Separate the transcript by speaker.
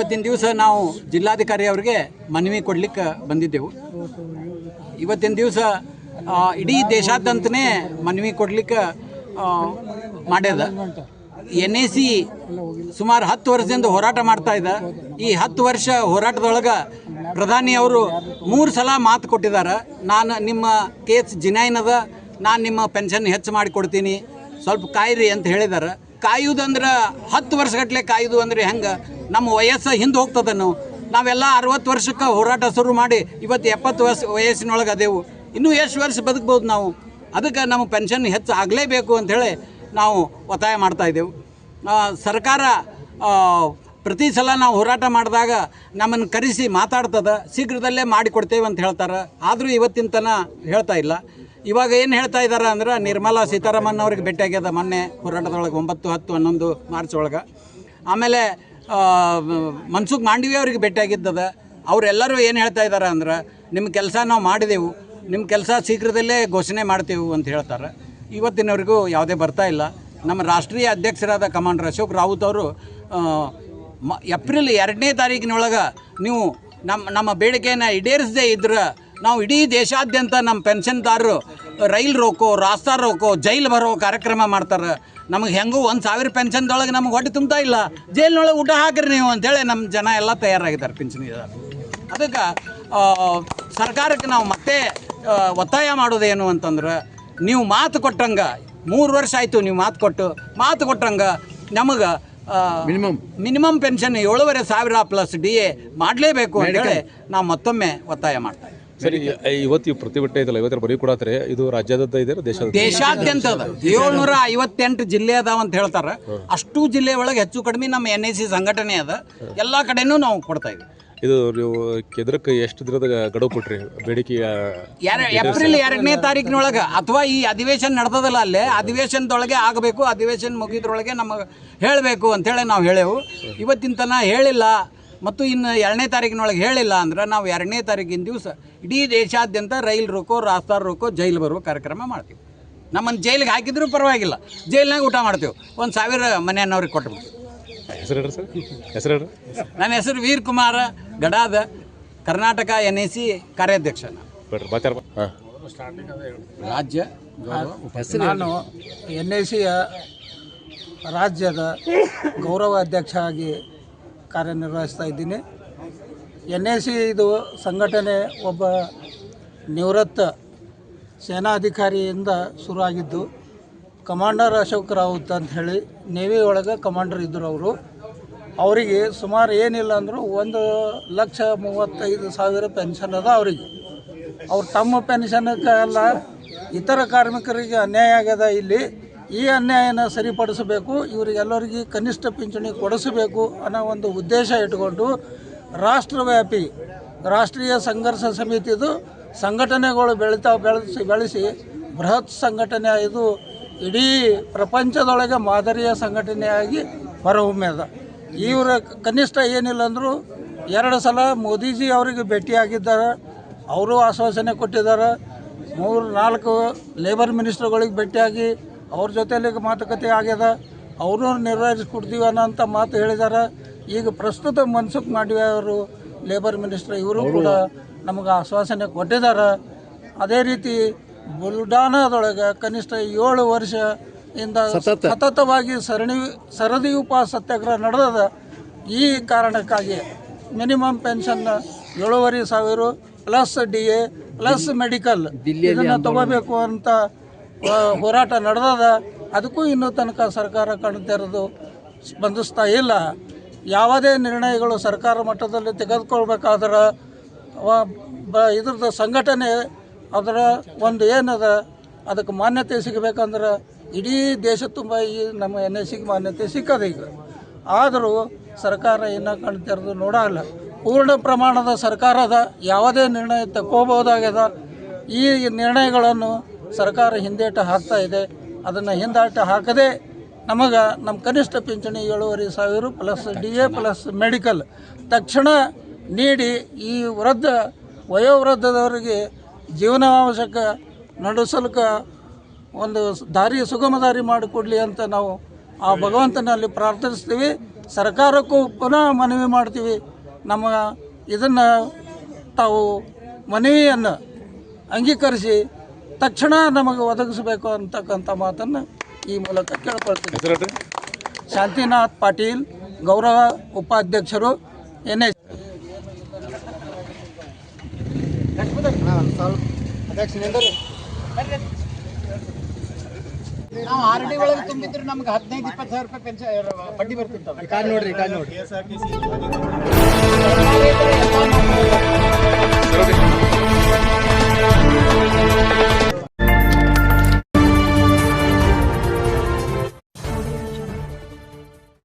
Speaker 1: ಇವತ್ತಿನ ದಿವಸ ನಾವು ಜಿಲ್ಲಾಧಿಕಾರಿ ಅವರಿಗೆ ಮನವಿ ಕೊಡಲಿಕ್ಕೆ ಬಂದಿದ್ದೆವು. ಇವತ್ತಿನ ದಿವಸ ಇಡೀ ದೇಶಾದ್ಯಂತನೇ ಮನವಿ ಕೊಡಲಿಕ್ಕೆ ಮಾಡ್ಯದ. NAC ಸುಮಾರು 10 ವರ್ಷದಿಂದ ಹೋರಾಟ ಮಾಡ್ತಾ ಇದೆ. ಈ 10 ವರ್ಷ ಹೋರಾಟದೊಳಗೆ ಪ್ರಧಾನಿ ಅವರು 3 ಸಲ ಮಾತು ಕೊಟ್ಟಿದ್ದಾರೆ. ನಾನು ನಿಮ್ಮ ಕೇಸ್ ಜಿನಾಯಿನದ, ನಾನು ನಿಮ್ಮ ಪೆನ್ಷನ್ ಹೆಚ್ಚು ಮಾಡಿ ಕೊಡ್ತೀನಿ, ಸ್ವಲ್ಪ ಕಾಯಿರಿ ಅಂತ ಹೇಳಿದ್ದಾರೆ. ಕಾಯುವುದಂದ್ರೆ 10 ವರ್ಷಗಟ್ಟಲೆ ಕಾಯುವುದು ಅಂದರೆ ಹೆಂಗೆ? ನಮ್ಮ ವಯಸ್ಸು ಹಿಂದೆ ಹೋಗ್ತದೆ. ನಾವೆಲ್ಲ 60 ವರ್ಷಕ್ಕೆ ಹೋರಾಟ ಶುರು ಮಾಡಿ ಇವತ್ತು 70 ವಯಸ್ಸಿನೊಳಗೆ ಅದೇವು. ಇನ್ನೂ ಎಷ್ಟು ವರ್ಷ ಬದುಕ್ಬೋದು ನಾವು? ಅದಕ್ಕೆ ನಮ್ಮ ಪೆನ್ಷನ್ ಹೆಚ್ಚು ಆಗಲೇಬೇಕು ಅಂಥೇಳಿ ನಾವು ಒತ್ತಾಯ ಮಾಡ್ತಾಯಿದ್ದೆವು. ಸರ್ಕಾರ ಪ್ರತಿ ಸಲ ನಾವು ಹೋರಾಟ ಮಾಡಿದಾಗ ನಮ್ಮನ್ನು ಕರೆಸಿ ಮಾತಾಡ್ತದೆ, ಶೀಘ್ರದಲ್ಲೇ ಮಾಡಿಕೊಡ್ತೇವೆ ಅಂತ ಹೇಳ್ತಾರೆ. ಆದರೂ ಇವತ್ತಿನ ತನಕ ಹೇಳ್ತಾ ಇಲ್ಲ. ಇವಾಗ ಏನು ಹೇಳ್ತಾ ಇದ್ದಾರೆ ಅಂದ್ರೆ, ನಿರ್ಮಲಾ ಸೀತಾರಾಮನ್ ಅವ್ರಿಗೆ ಭೇಟಿಯಾಗ್ಯದ ಮೊನ್ನೆ ಹೋರಾಟದೊಳಗೆ 9, 10, 11 ಮಾರ್ಚ್ ಒಳಗೆ. ಆಮೇಲೆ ಮನ್ಸುಖ್ ಮಾಂಡವಿಯಾ ಅವ್ರಿಗೆ ಭೇಟಿಯಾಗಿದ್ದದ. ಅವರೆಲ್ಲರೂ ಏನು ಹೇಳ್ತಾ ಇದ್ದಾರೆ ಅಂದ್ರೆ, ನಿಮ್ಮ ಕೆಲಸ ನಾವು ಮಾಡಿದೆವು, ನಿಮ್ಮ ಕೆಲಸ ಶೀಘ್ರದಲ್ಲೇ ಘೋಷಣೆ ಮಾಡ್ತೇವೆ ಅಂತ ಹೇಳ್ತಾರೆ. ಇವತ್ತಿನವರೆಗೂ ಯಾವುದೇ ಬರ್ತಾ ಇಲ್ಲ. ನಮ್ಮ ರಾಷ್ಟ್ರೀಯ ಅಧ್ಯಕ್ಷರಾದ ಕಮಾಂಡರ್ ಅಶೋಕ್ ರಾವತ್ ಅವರು ಏಪ್ರಿಲ್ 2ನೇ ತಾರೀಕಿನೊಳಗೆ ನೀವು ನಮ್ಮ ಬೇಡಿಕೆಯನ್ನು ಈಡೇರಿಸದೇ ಇದ್ರೆ ನಾವು ಇಡೀ ದೇಶಾದ್ಯಂತ ನಮ್ಮ ಪೆನ್ಷನ್ದಾರರು ರೈಲ್ ರೋಕೋ, ರಾಸ್ತಾ ರೋಕೋ, ಜೈಲು ಬರೋ ಕಾರ್ಯಕ್ರಮ ಮಾಡ್ತಾರೆ. ನಮಗೆ ಹೆಂಗೂ 1000 ಪೆನ್ಷನ್ದೊಳಗೆ ನಮಗೆ ಹೊಟ್ಟೆ ತುಂಬ್ತಾ ಇಲ್ಲ, ಜೈಲಿನೊಳಗೆ ಊಟ ಹಾಕಿರಿ ನೀವು ಅಂಥೇಳಿ ನಮ್ಮ ಜನ ಎಲ್ಲ ತಯಾರಾಗಿದ್ದಾರೆ ಪಿಂಚಣಿದಾರ. ಅದಕ್ಕೆ ಸರ್ಕಾರಕ್ಕೆ ನಾವು ಮತ್ತೆ ಒತ್ತಾಯ ಮಾಡೋದೇನು ಅಂತಂದ್ರೆ, ನೀವು ಮಾತು ಕೊಟ್ಟಂಗೆ 3 ವರ್ಷ ಆಯಿತು, ನೀವು ಮಾತು ಕೊಟ್ಟಂಗೆ ನಮಗೆ ಮಿನಿಮಮ್ ಪೆನ್ಷನ್ 7,500 ಪ್ಲಸ್ DA ಮಾಡಲೇಬೇಕು ಅಂತೇಳಿ ನಾವು ಮತ್ತೊಮ್ಮೆ ಒತ್ತಾಯ ಮಾಡ್ತಾ ಇದ್ದೀವಿ.
Speaker 2: ಸರಿ, ಇವತ್ತು ಪ್ರತಿಭಟನೆ ಇದಲ್ಲ, ಇವತ್ತರ ಬರೀ ಕೊಡತ್ರೆ ಇದು ರಾಜ್ಯಾದ್ಯಂತ ಇದೆ,
Speaker 1: ದೇಶಾದ್ಯಂತ ಅದ. 758 ಜಿಲ್ಲೆ ಅದಾವ ಅಂತ ಹೇಳ್ತಾರೆ. ಅಷ್ಟು ಜಿಲ್ಲೆ ಒಳಗೆ ಹೆಚ್ಚು ಕಡಿಮೆ ನಮ್ಮ NAC ಸಂಘಟನೆ ಅದ. ಎಲ್ಲ ಕಡೆನೂ ನಾವು ಕೊಡ್ತಾ ಇದ್ದೀವಿ.
Speaker 2: ಇದು ನೀವು ಕೆದ್ರಕ್ಕೆ ಎಷ್ಟು ದಿನದ ಗಡುವು ಕೊಟ್ರಿ ಬೇಡಿಕೆಯ?
Speaker 1: ಏಪ್ರಿಲ್ 2ನೇ ತಾರೀಕಿನೊಳಗೆ, ಅಥವಾ ಈ ಅಧಿವೇಶನ ನಡೆದದಲ್ಲ ಅಲ್ಲೇ ಅಧಿವೇಶನದೊಳಗೆ ಆಗಬೇಕು. ಅಧಿವೇಶನ ಮುಗಿದ್ರೊಳಗೆ ನಮಗೆ ಹೇಳಬೇಕು ಅಂಥೇಳಿ ನಾವು ಹೇಳೇವು. ಇವತ್ತಿನ ತನಕ ಹೇಳಿಲ್ಲ, ಮತ್ತು ಇನ್ನು 2ನೇ ತಾರೀಕಿನೊಳಗೆ ಹೇಳಿಲ್ಲ ಅಂದ್ರೆ ನಾವು 2ನೇ ತಾರೀಕಿನ ದಿವಸ ಇಡೀ ದೇಶಾದ್ಯಂತ ರೈಲ್ ರೋಕೋ, ರಾಸ್ತಾ ರೋಕೋ, ಜೈಲು ಬರುವ ಕಾರ್ಯಕ್ರಮ ಮಾಡ್ತೀವಿ. ನಮ್ಮನ್ನು ಜೈಲಿಗೆ ಹಾಕಿದ್ರೂ ಪರವಾಗಿಲ್ಲ, ಜೈಲಿನಾಗ ಊಟ ಮಾಡ್ತೀವಿ. 1,000 ಮನೆಯನ್ನವ್ರಿಗೆ ಕೊಟ್ಟಬಿಟ್ಟು.
Speaker 2: ಹೆಸರು ಸರ್, ಹೆಸರು?
Speaker 1: ನನ್ನ ಹೆಸರು ವೀರ್ ಕುಮಾರ ಗಡಾದ, ಕರ್ನಾಟಕ NAC ಕಾರ್ಯಾಧ್ಯಕ್ಷ. ರಾಜ್ಯ
Speaker 3: ನಾನು NACಯ ರಾಜ್ಯದ ಗೌರವ ಅಧ್ಯಕ್ಷ ಆಗಿ ಕಾರ್ಯನಿರ್ವಹಿಸ್ತಾ ಇದ್ದೀನಿ. NAC ಇದು ಸಂಘಟನೆ ಒಬ್ಬ ನಿವೃತ್ತ ಸೇನಾಧಿಕಾರಿಯಿಂದ ಶುರುವಾಗಿದ್ದು, ಕಮಾಂಡರ್ ಅಶೋಕ್ ರಾವತ್ ಅಂತ ಹೇಳಿ ನೇವಿ ಒಳಗೆ ಕಮಾಂಡರ್ ಇದ್ದರು. ಅವರಿಗೆ ಸುಮಾರು ಏನಿಲ್ಲ ಅಂದರೂ 1,35,000 ಪೆನ್ಷನ್ ಅದ ಅವರಿಗೆ. ಅವ್ರು ತಮ್ಮ ಪೆನ್ಷನ್ಗೆಲ್ಲ ಇತರ ಕಾರ್ಮಿಕರಿಗೆ ಅನ್ಯಾಯ ಆಗ್ಯದ. ಇಲ್ಲಿ ಈ ಅನ್ಯಾಯನ ಸರಿಪಡಿಸಬೇಕು, ಇವರಿಗೆಲ್ಲರಿಗೆ ಕನಿಷ್ಠ ಪಿಂಚಣಿ ಕೊಡಿಸಬೇಕು ಅನ್ನೋ ಒಂದು ಉದ್ದೇಶ ಇಟ್ಕೊಂಡು ರಾಷ್ಟ್ರವ್ಯಾಪಿ ರಾಷ್ಟ್ರೀಯ ಸಂಘರ್ಷ ಸಮಿತಿದು ಸಂಘಟನೆಗಳು ಬೆಳೆಸಿ ಬೃಹತ್ ಸಂಘಟನೆ ಇದು ಇಡೀ ಪ್ರಪಂಚದೊಳಗೆ ಮಾದರಿಯ ಸಂಘಟನೆಯಾಗಿ ಹೊರಹೊಮ್ಮೆದ. ಇವರ ಕನಿಷ್ಠ ಏನಿಲ್ಲ ಅಂದರೂ 2 ಸಲ ಮೋದಿಜಿ ಅವರಿಗೆ ಭೇಟಿಯಾಗಿದ್ದಾರೆ. ಅವರು ಆಶ್ವಾಸನೆ ಕೊಟ್ಟಿದ್ದಾರೆ. 3-4 ಲೇಬರ್ ಮಿನಿಸ್ಟರ್ಗಳಿಗೆ ಭೇಟಿಯಾಗಿ ಅವ್ರ ಜೊತೆಯಲ್ಲಿ ಮಾತುಕತೆ ಆಗ್ಯದ. ಅವರು ನಿರ್ವಹಿಸ್ಕೊಡ್ತೀವಿ ಅನ್ನೋಂಥ ಮಾತು ಹೇಳಿದ್ದಾರೆ. ಈಗ ಪ್ರಸ್ತುತ ಮನ್ಸುಖ್ ಮಾಂಡವಿಯಾ ಅವರು ಲೇಬರ್ ಮಿನಿಸ್ಟರ್, ಇವರು ಕೂಡ ನಮಗೆ ಆಶ್ವಾಸನೆ ಕೊಟ್ಟಿದ್ದಾರೆ. ಅದೇ ರೀತಿ ಬುಲ್ಡಾನಾದೊಳಗೆ ಕನಿಷ್ಠ 7 ವರ್ಷದಿಂದ ಸತತವಾಗಿ ಸರದಿ ಉಪವಾಸ ಸತ್ಯಾಗ್ರಹ ನಡೆದದ. ಈ ಕಾರಣಕ್ಕಾಗಿ minimum pension 7,500 plus DA plus medical ಇದನ್ನು ತಗೋಬೇಕು ಅಂತ ಹೋರಾಟ ನಡೆದದ. ಅದಕ್ಕೂ ಇನ್ನೂ ತನಕ ಸರ್ಕಾರ ಕಣ್ತೆರೆದು ಸ್ಪಂದಿಸ್ತಾ ಇಲ್ಲ. ಯಾವುದೇ ನಿರ್ಣಯಗಳು ಸರ್ಕಾರ ಮಟ್ಟದಲ್ಲಿ ತೆಗೆದುಕೊಳ್ಬೇಕಾದ್ರೆ ಇದ್ರದ್ದು ಸಂಘಟನೆ ಅದರ ಒಂದು ಏನದ ಅದಕ್ಕೆ ಮಾನ್ಯತೆ ಸಿಗಬೇಕಂದ್ರೆ ಇಡೀ ದೇಶ ತುಂಬ ಈ ನಮ್ಮ NACಗೆ ಮಾನ್ಯತೆ ಸಿಕ್ಕದ. ಈಗ ಆದರೂ ಸರ್ಕಾರ ಇನ್ನೂ ಕಣ್ತೆರೆದು ನೋಡಲ್ಲ. ಪೂರ್ಣ ಪ್ರಮಾಣದ ಸರ್ಕಾರದ ಯಾವುದೇ ನಿರ್ಣಯ ತಗೋಬಹುದಾಗ್ಯದ. ಈ ನಿರ್ಣಯಗಳನ್ನು ಸರ್ಕಾರ ಹಿಂದೇಟು ಹಾಕ್ತಾ ಇದೆ. ಅದನ್ನು ಹಿಂದಾಟ ಹಾಕದೆ ನಮಗೆ ನಮ್ಮ ಕನಿಷ್ಠ ಪಿಂಚಣಿ 7,500 ಪ್ಲಸ್ DA ಪ್ಲಸ್ ಮೆಡಿಕಲ್ ತಕ್ಷಣ ನೀಡಿ ಈ ವಯೋವೃದ್ಧದವರಿಗೆ ಜೀವನಾವಶ್ಯಕ ನಡೆಸಲಿಕ್ಕೆ ಒಂದು ಸುಗಮ ದಾರಿ ಮಾಡಿಕೊಡಲಿ ಅಂತ ನಾವು ಆ ಭಗವಂತನಲ್ಲಿ ಪ್ರಾರ್ಥಿಸ್ತೀವಿ. ಸರ್ಕಾರಕ್ಕೂ ಪುನಃ ಮನವಿ ಮಾಡ್ತೀವಿ, ನಮ್ಮ ಇದನ್ನು ತಾವು ಮನವಿಯನ್ನು ಅಂಗೀಕರಿಸಿ ತಕ್ಷಣ ನಮಗೆ ಒದಗಿಸಬೇಕು ಅಂತಕ್ಕಂಥ ಮಾತನ್ನು ಈ ಮೂಲಕ ಕೇಳ್ಕೊಳ್ತೀನಿ.
Speaker 2: ಹೆಸರು
Speaker 3: ಶಾಂತಿನಾಥ್ ಪಾಟೀಲ್, ಗೌರವ ಉಪಾಧ್ಯಕ್ಷರು, NS.
Speaker 1: ನಾವು RD ಒಳಗೆ ತುಂಬಿದ್ರೆ ನಮ್ಗೆ 15-20 ಸಾವಿರ ರೂಪಾಯಿ ಪೆನ್ಷನ್ ಬಡ್ಡಿ ಬರ್ತಿತ್ತು.